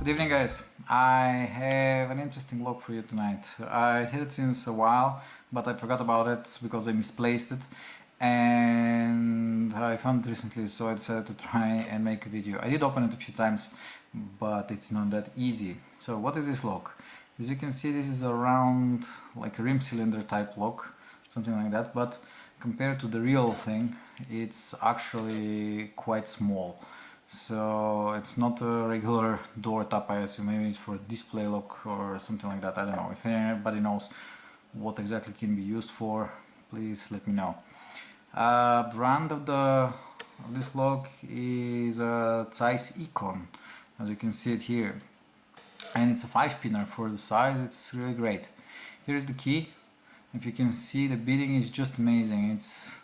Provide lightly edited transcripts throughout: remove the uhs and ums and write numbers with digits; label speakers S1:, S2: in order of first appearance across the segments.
S1: Good evening, guys. I have an interesting log for you tonight. I had it since a while, but I forgot about it because I misplaced it, and I found it recently, so I decided to try and make a video. I did open it a few times, but it's not that easy. So what is this log? As you can see, this is a round, like a rim cylinder type log, something like that, but compared to the real thing, it's actually quite small. So it's not a regular door top, I assume. Maybe it's for a display lock or something like that. I don't know. If anybody knows what exactly can be used for, please let me know. Brand of this lock is a Zeiss Ikon, as you can see it here, and it's a 5-pinner for the size. It's really great. Here's the key. If you can see, the beading is just amazing. It's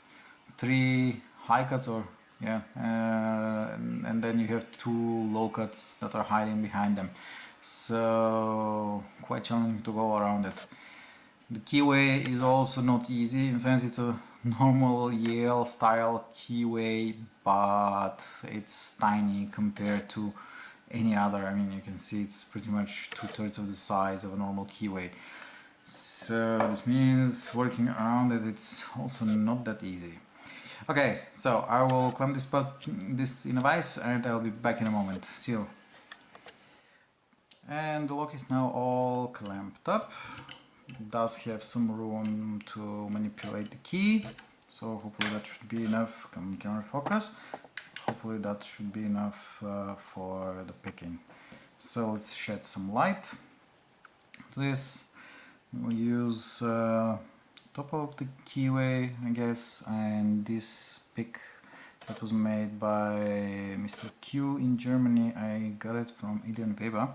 S1: 3 high cuts, or yeah, and then you have 2 low cuts that are hiding behind them, so quite challenging to go around it. The keyway is also not easy, in the sense it's a normal Yale style keyway, but it's tiny compared to any other. I mean, you can see it's pretty much 2/3 of the size of a normal keyway. So this means working around it, it's also not that easy. Okay, so I will clamp this in a vise, and I'll be back in a moment. See you. And the lock is now all clamped up. It does have some room to manipulate the key, so hopefully that should be enough. Camera focus. Hopefully that should be enough for the picking. So let's shed some light to this. We'll use top of the keyway, I guess, and this pick that was made by Mr. Q in Germany. I got it from Adrian Weber.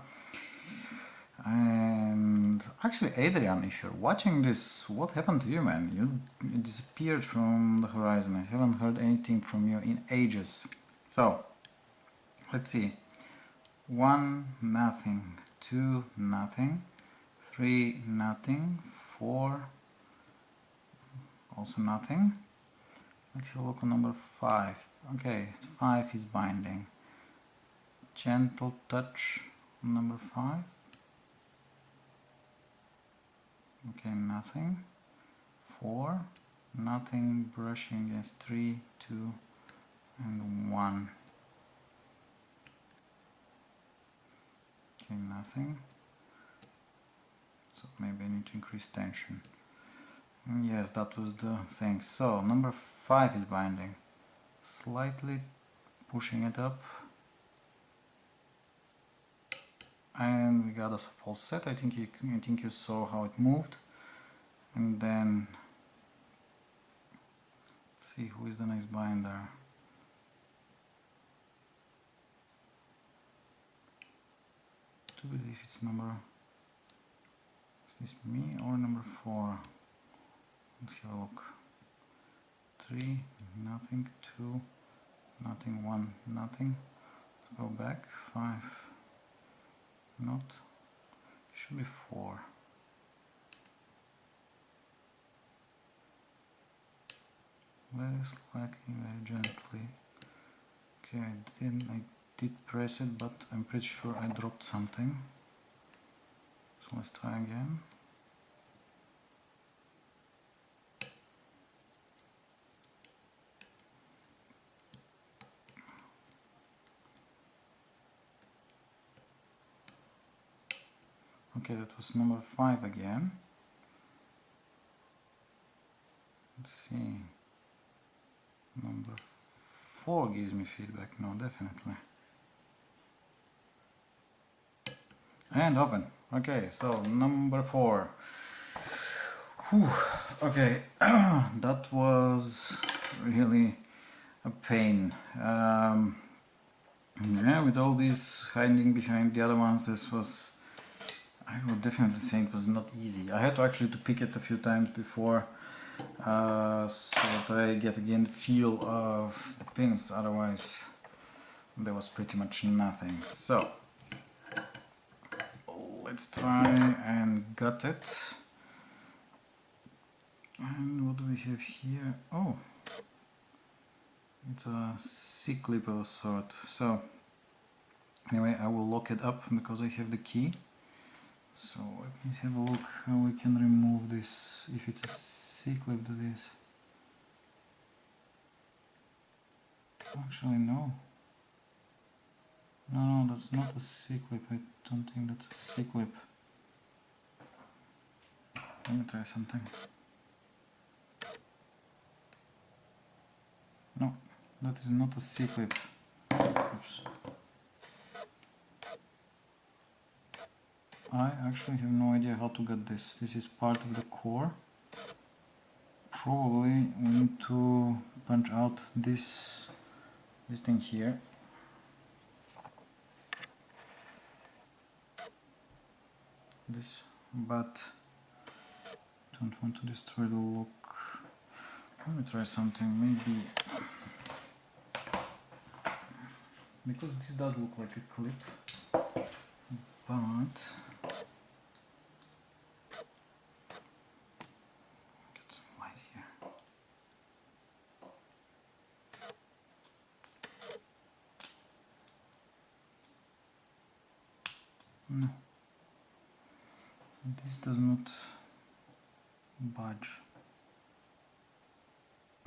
S1: And actually, Adrian, if you're watching this, what happened to you, man? You disappeared from the horizon. I haven't heard anything from you in ages. So let's see. 1, nothing. 2, nothing. 3, nothing. 4, also nothing. Let's have a look on number 5. Okay, 5 is binding. Gentle touch on number 5. Okay, nothing. 4, nothing. Brushing against 3, 2, and 1. Okay, nothing. So maybe I need to increase tension. Yes, that was the thing. So number 5 is binding. Slightly pushing it up, and we got a false set. I think you saw how it moved. And then let's see who is the next binder. To believe it's number, is this me or number 4? Let's have a look. 3, nothing. 2, nothing. 1, nothing. Let's go back. 5, not. It should be 4. Very slightly, very gently. Okay, I did press it, but I'm pretty sure I dropped something. So let's try again. Okay, that was number 5 again. Let's see. Number 4 gives me feedback. No, definitely. And open. Okay, so number 4. Whew. Okay, that was really a pain. Yeah, with all this hiding behind the other ones, this was, I would definitely say it was not easy. I had to actually pick it a few times before, so that I get again the feel of the pins. Otherwise there was pretty much nothing. So let's try and gut it. And what do we have here? Oh, it's a C-clip of a sort. So Anyway, I will lock it up because I have the key. So let me have a look how we can remove this, if it's a C-clip to this. Actually no. No, that's not a C-clip. I don't think that's a C-clip. Let me try something. No, that is not a C-clip. Oops. I actually have no idea how to get this. This is part of the core. Probably we need to punch out this thing here. This, but don't want to destroy the lock. Let me try something, maybe, because this does look like a clip, but get some light here. No, this does not budge.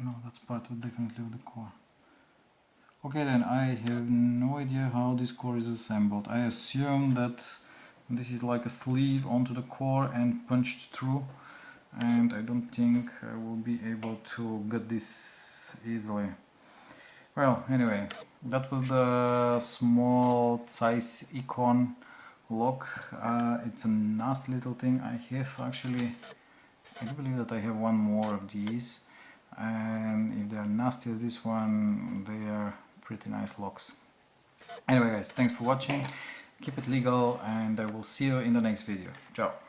S1: No, that's part of definitely of the core. Okay, then I have no idea how this core is assembled. I assume that this is like a sleeve onto the core and punched through, and I don't think I will be able to get this easily. Well, anyway, that was the small Zeiss Ikon lock. It's a nasty little thing. I have actually, I do believe that I have one more of these, and if they are nasty as this one, they are pretty nice locks. Anyway guys, thanks for watching, keep it legal, and I will see you in the next video. Ciao!